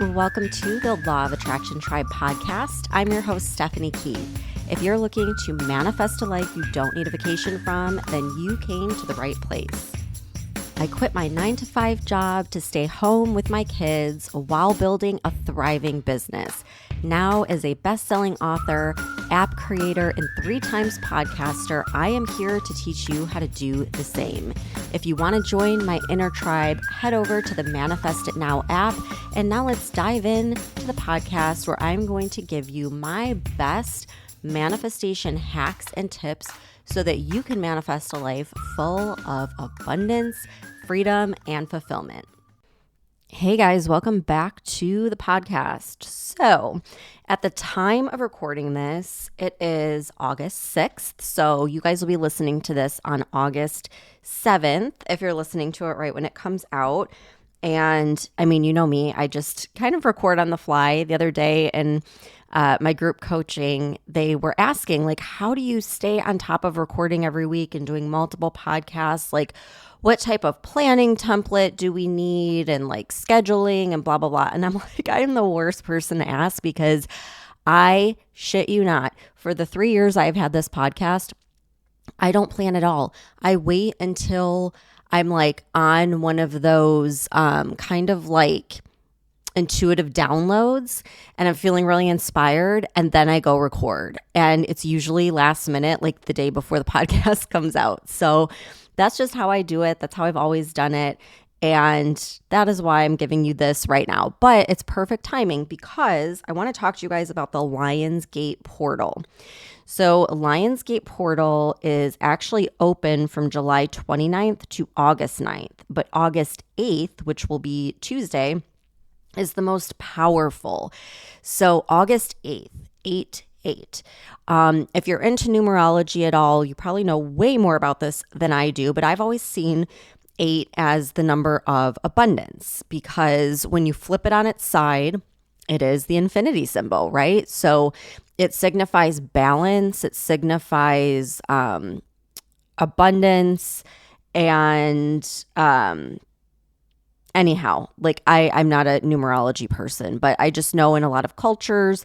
Welcome to the Law of Attraction Tribe podcast. I'm your host, Stephanie Key. If you're looking to manifest a life you don't need a vacation from, then you came to the right place. I quit my 9-to-5 job to stay home with my kids while building a thriving business. Now, as a best-selling author, app creator, and 3-times podcaster, I am here to teach you how to do the same. If you want to join my inner tribe, head over to the Manifest It Now app. And now let's dive in to the podcast where I'm going to give you my best manifestation hacks and tips so that you can manifest a life full of abundance, freedom, and fulfillment. Hey guys, welcome back to the podcast. So at the time of recording this, it is August 6th. So you guys will be listening to this on August 7th if you're listening to it right when it comes out. And I mean, you know me, I just kind of record on the fly. The other day in my group coaching, they were asking, like, how do you stay on top of recording every week and doing multiple podcasts? Like, what type of planning template do we need and like scheduling and blah, blah, blah. And I'm like, I am the worst person to ask because I shit you not. For the 3 years I've had this podcast, I don't plan at all. I wait until I'm like on one of those kind of like intuitive downloads and I'm feeling really inspired, and then I go record. And it's usually last minute, like the day before the podcast comes out. So that's just how I do it. That's how I've always done it. And that is why I'm giving you this right now. But it's perfect timing because I want to talk to you guys about the Lionsgate portal. So Lionsgate portal is actually open from July 29th to August 9th. But August 8th, which will be Tuesday, is the most powerful. So August 8th, 8/8. If you're into numerology at all, you probably know way more about this than I do, but I've always seen 8 as the number of abundance because when you flip it on its side, it is the infinity symbol, right? So it signifies balance, it signifies abundance, and anyhow, like I'm not a numerology person, but I just know in a lot of cultures,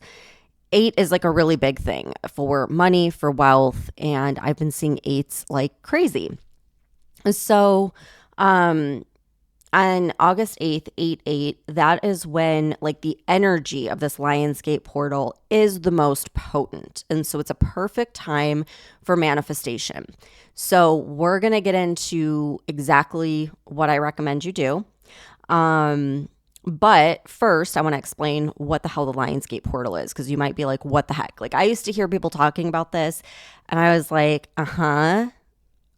8 is like a really big thing for money, for wealth, and I've been seeing 8s like crazy. So on August 8th, 8/8, that is when like the energy of this Lionsgate portal is the most potent. And so it's a perfect time for manifestation. So we're going to get into exactly what I recommend you do. But first, I want to explain what the hell the Lionsgate portal is, because you might be like, what the heck? Like, I used to hear people talking about this, and I was like,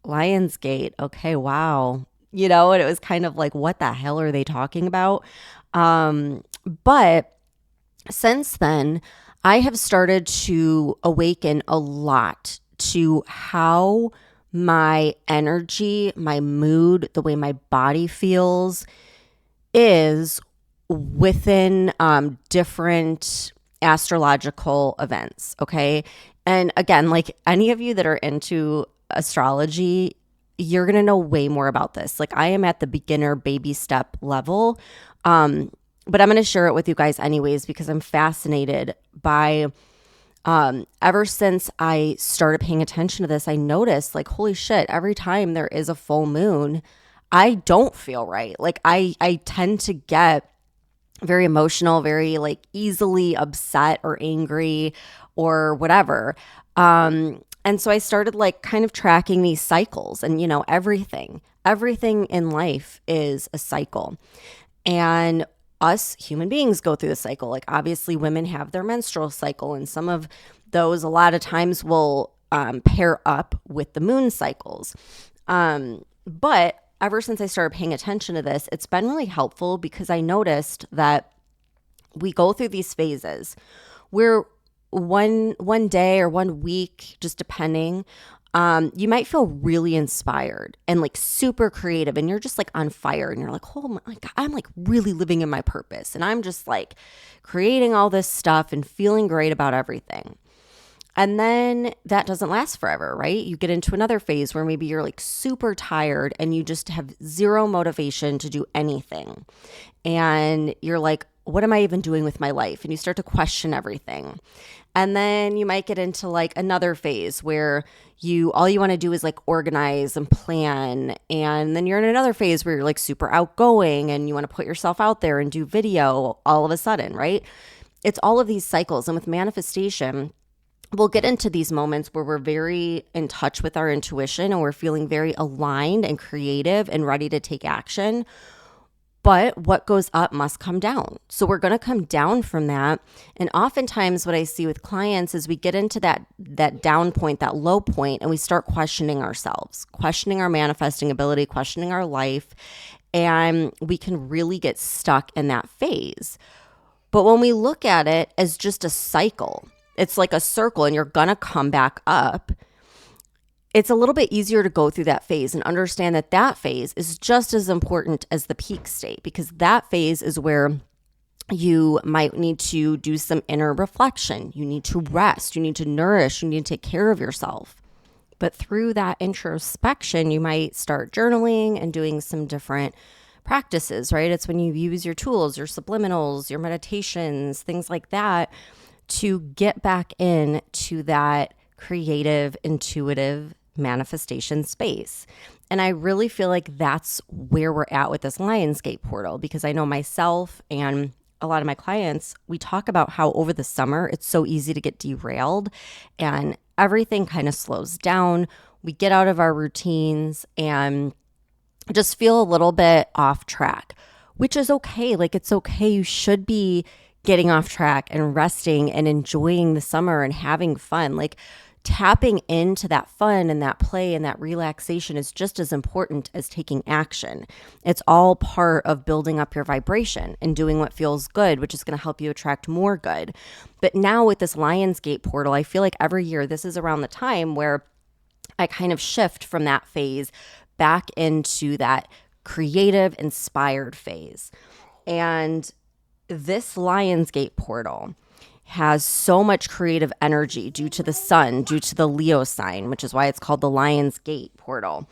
Lionsgate. Okay, wow. You know, and it was kind of like, what the hell are they talking about? But since then, I have started to awaken a lot to how my energy, my mood, the way my body feels is within different astrological events, okay? And again, like any of you that are into astrology, you're going to know way more about this. Like I am at the beginner baby step level, but I'm going to share it with you guys anyways because I'm fascinated by ever since I started paying attention to this, I noticed like, holy shit, every time there is a full moon, I don't feel right. Like I tend to get very emotional, very like easily upset or angry or whatever. And so I started like kind of tracking these cycles, and you know, everything in life is a cycle. And us human beings go through the cycle. Like obviously women have their menstrual cycle, and some of those a lot of times will pair up with the moon cycles. But ever since I started paying attention to this, it's been really helpful because I noticed that we go through these phases where one day or 1 week, just depending, you might feel really inspired and like super creative, and you're just like on fire, and you're like, oh my God, I'm like really living in my purpose, and I'm just like creating all this stuff and feeling great about everything. And then that doesn't last forever, right? You get into another phase where maybe you're like super tired and you just have zero motivation to do anything. And you're like, what am I even doing with my life? And you start to question everything. And then you might get into like another phase where all you want to do is like organize and plan. And then you're in another phase where you're like super outgoing and you want to put yourself out there and do video all of a sudden, right? It's all of these cycles. And with manifestation, we'll get into these moments where we're very in touch with our intuition and we're feeling very aligned and creative and ready to take action. But what goes up must come down. So we're going to come down from that. And oftentimes what I see with clients is we get into that down point, that low point, and we start questioning ourselves, questioning our manifesting ability, questioning our life. And we can really get stuck in that phase. But when we look at it as just a cycle, it's like a circle and you're going to come back up. It's a little bit easier to go through that phase and understand that phase is just as important as the peak state, because that phase is where you might need to do some inner reflection. You need to rest. You need to nourish. You need to take care of yourself. But through that introspection, you might start journaling and doing some different practices, right? It's when you use your tools, your subliminals, your meditations, things like that, to get back into that creative, intuitive manifestation space. And I really feel like that's where we're at with this Lionsgate portal, because I know myself and a lot of my clients, we talk about how over the summer, it's so easy to get derailed and everything kind of slows down. We get out of our routines and just feel a little bit off track, which is okay. Like, it's okay. You should be getting off track and resting and enjoying the summer and having fun. Like, tapping into that fun and that play and that relaxation is just as important as taking action. It's all part of building up your vibration and doing what feels good, which is going to help you attract more good. But now with this Lionsgate portal, I feel like every year, this is around the time where I kind of shift from that phase back into that creative, inspired phase. And this Lionsgate portal has so much creative energy due to the sun, due to the Leo sign, which is why it's called the Lionsgate portal,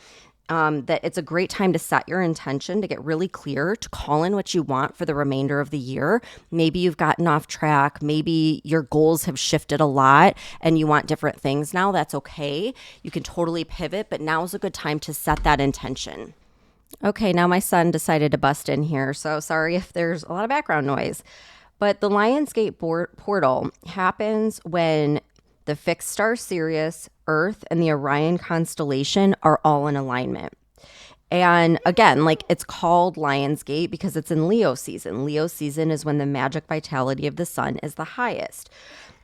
that it's a great time to set your intention, to get really clear, to call in what you want for the remainder of the year. Maybe you've gotten off track. Maybe your goals have shifted a lot and you want different things now. That's okay. You can totally pivot, but now is a good time to set that intention. Okay, now my son decided to bust in here, so sorry if there's a lot of background noise. But the Lionsgate portal happens when the fixed star Sirius, Earth, and the Orion constellation are all in alignment. And again, like, it's called Lionsgate because it's in Leo season. Leo season is when the magic vitality of the sun is the highest.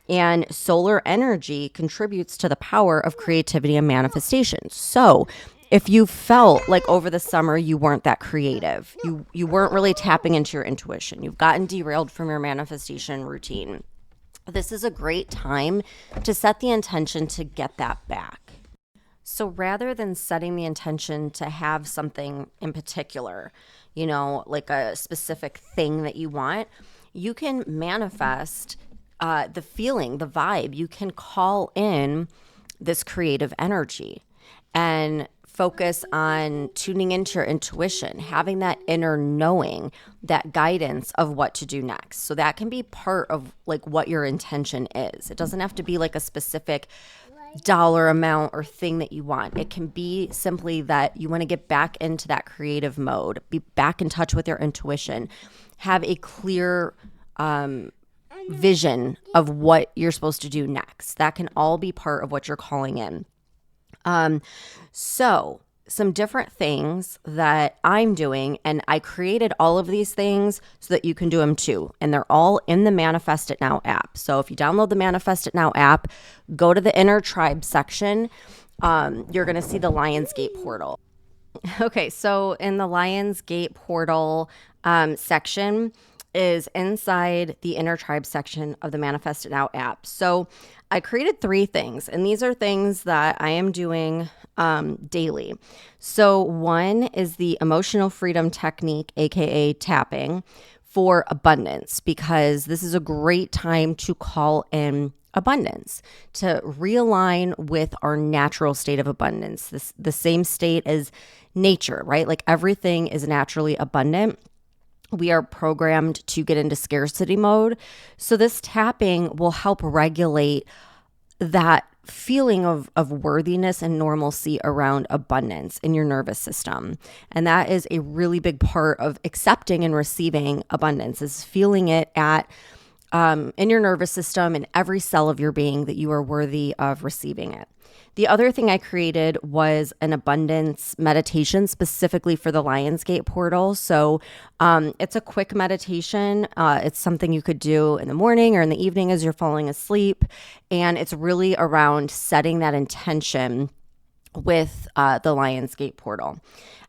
And solar energy contributes to the power of creativity and manifestation. So if you felt like over the summer you weren't that creative, you weren't really tapping into your intuition, you've gotten derailed from your manifestation routine, this is a great time to set the intention to get that back. So rather than setting the intention to have something in particular, like a specific thing that you want, you can manifest the feeling, the vibe. You can call in this creative energy and focus on tuning into your intuition, having that inner knowing, that guidance of what to do next. So that can be part of like what your intention is. It doesn't have to be like a specific dollar amount or thing that you want. It can be simply that you want to get back into that creative mode, be back in touch with your intuition, have a clear vision of what you're supposed to do next. That can all be part of what you're calling in. So some different things that I'm doing, and I created all of these things so that you can do them too. And they're all in the Manifest It Now app. So if you download the Manifest It Now app, go to the Inner Tribe section. You're going to see the Lionsgate portal. Okay, so in the Lionsgate portal section is inside the Inner Tribe section of the Manifest It Now app. So I created 3 things, and these are things that I am doing daily. So one is the emotional freedom technique, aka tapping, for abundance, because this is a great time to call in abundance, to realign with our natural state of abundance, the same state as nature, right? Like everything is naturally abundant. we are programmed to get into scarcity mode. So this tapping will help regulate that feeling of worthiness and normalcy around abundance in your nervous system. And that is a really big part of accepting and receiving abundance, is feeling it in your nervous system, in every cell of your being, that you are worthy of receiving it. The other thing I created was an abundance meditation specifically for the Lionsgate portal. So it's a quick meditation. It's something you could do in the morning or in the evening as you're falling asleep. And it's really around setting that intention with the Lionsgate portal.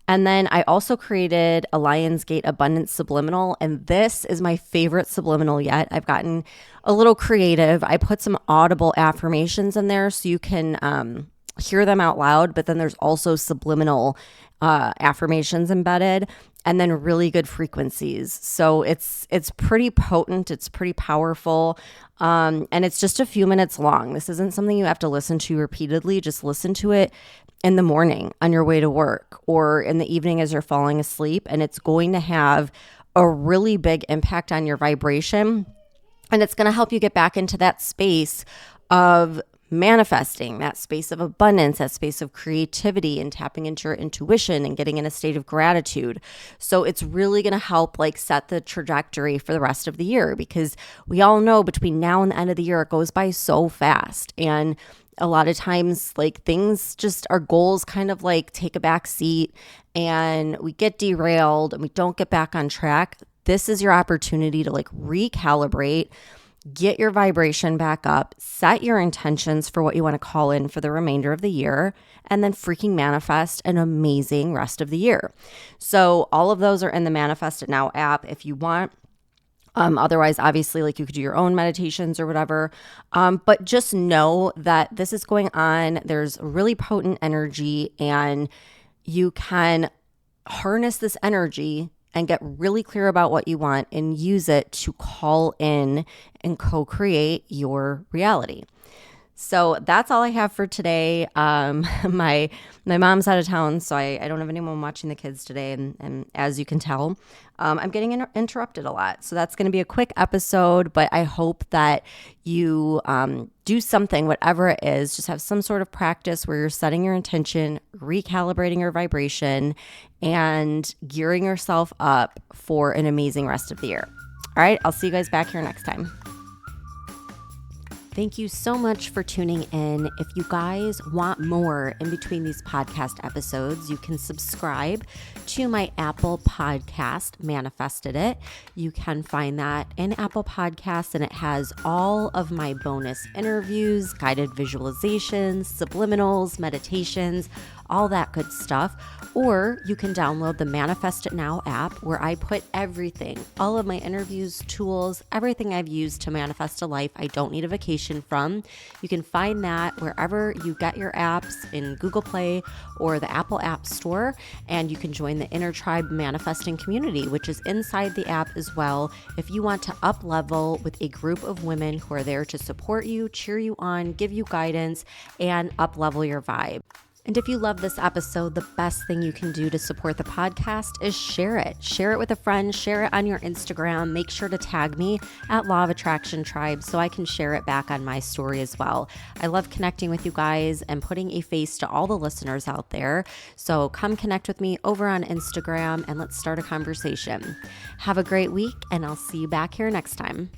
And then I also created a Lionsgate Abundance Subliminal, and this is my favorite subliminal yet. I've gotten a little creative. I put some audible affirmations in there so you can hear them out loud, but then there's also subliminal affirmations embedded, and then really good frequencies. So it's pretty potent. It's pretty powerful. And it's just a few minutes long. This isn't something you have to listen to repeatedly. Just listen to it in the morning on your way to work or in the evening as you're falling asleep. And it's going to have a really big impact on your vibration. And it's going to help you get back into that space of manifesting, that space of abundance, that space of creativity, and tapping into your intuition and getting in a state of gratitude. So it's really going to help set the trajectory for the rest of the year, because we all know between now and the end of the year, it goes by so fast. And a lot of times, things just, our goals kind of take a back seat and we get derailed and we don't get back on track. This is your opportunity to recalibrate, get your vibration back up, set your intentions for what you want to call in for the remainder of the year, and then freaking manifest an amazing rest of the year. So all of those are in the Manifest It Now app if you want. Otherwise, obviously, you could do your own meditations or whatever. But just know that this is going on. There's really potent energy, and you can harness this energy and get really clear about what you want and use it to call in and co-create your reality. So that's all I have for today. My mom's out of town, so I don't have anyone watching the kids today. And as you can tell, I'm getting interrupted a lot. So that's going to be a quick episode, but I hope that you do something, whatever it is. Just have some sort of practice where you're setting your intention, recalibrating your vibration, and gearing yourself up for an amazing rest of the year. All right, I'll see you guys back here next time. Thank you so much for tuning in. If you guys want more in between these podcast episodes, you can subscribe to my Apple podcast, Manifested It. You can find that in Apple Podcasts, and it has all of my bonus interviews, guided visualizations, subliminals, meditations, all that good stuff. Or you can download the Manifest It Now app, where I put everything, all of my interviews, tools, everything I've used to manifest a life I don't need a vacation from. You can find that wherever you get your apps, in Google Play or the Apple App Store. And you can join the Inner Tribe Manifesting community, which is inside the app as well, if you want to up level with a group of women who are there to support you, cheer you on, give you guidance, and up level your vibe. And if you love this episode, the best thing you can do to support the podcast is share it. Share it with a friend, share it on your Instagram. Make sure to tag me at Law of Attraction Tribe so I can share it back on my story as well. I love connecting with you guys and putting a face to all the listeners out there. So come connect with me over on Instagram and let's start a conversation. Have a great week, and I'll see you back here next time.